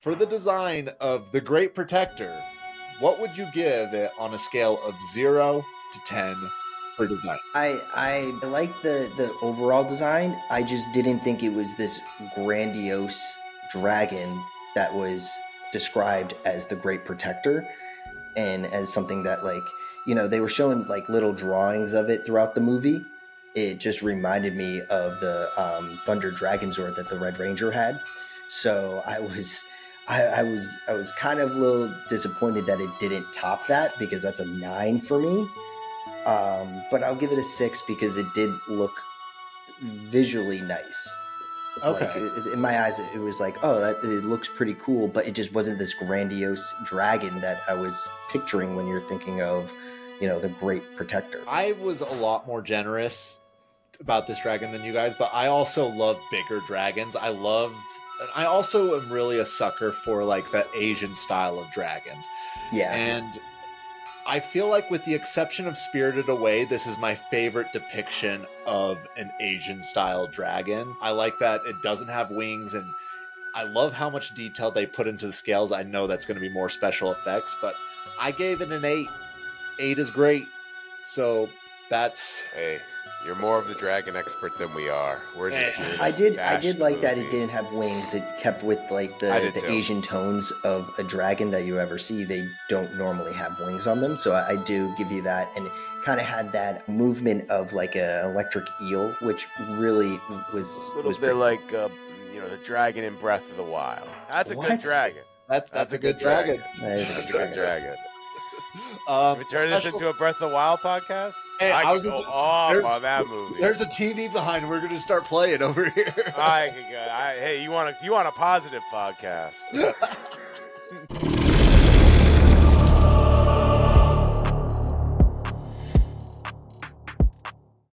For the design of the Great Protector, what would you give it on a scale of 0 to 10 for design? I like the overall design. I just didn't think it was this grandiose dragon that was described as the Great Protector and as something that, like, they were showing like little drawings of it throughout the movie. It just reminded me of the Thunder Dragon Zord that the Red Ranger had. So I was kind of a little disappointed that it didn't top that, because that's a 9 for me. But I'll give it a 6 because it did look visually nice. Like, Okay. in my eyes, it was like, oh, it looks pretty cool, but it just wasn't this grandiose dragon that I was picturing when you're thinking of, the Great Protector. I was a lot more generous about this dragon than you guys, but I also love bigger dragons. I also am really a sucker for like the Asian style of dragons. Yeah. And I feel like, with the exception of Spirited Away, this is my favorite depiction of an Asian style dragon. I like that it doesn't have wings, and I love how much detail they put into the scales. I know that's going to be more special effects, but I gave it an 8. 8 is great. So that's... Hey, you're more of the dragon expert than we are. We're just here to I did bash the like that it movie. didn't have wings. It kept with like I the did too. Asian tones of a dragon that you ever see. They don't normally have wings on them, so I do give you that. And it kind of had that movement of like an electric eel, which really was A little was bit pretty- like, the dragon in Breath of the Wild. That's a What? good dragon. That's a good dragon. That is a That's good a good dragon. dragon. Can we turn this into a Breath of the Wild podcast? Hey, I I could was go gonna- off there's- on that movie. There's a TV behind. We're going to start playing over here. I could go. Hey, you want a positive podcast?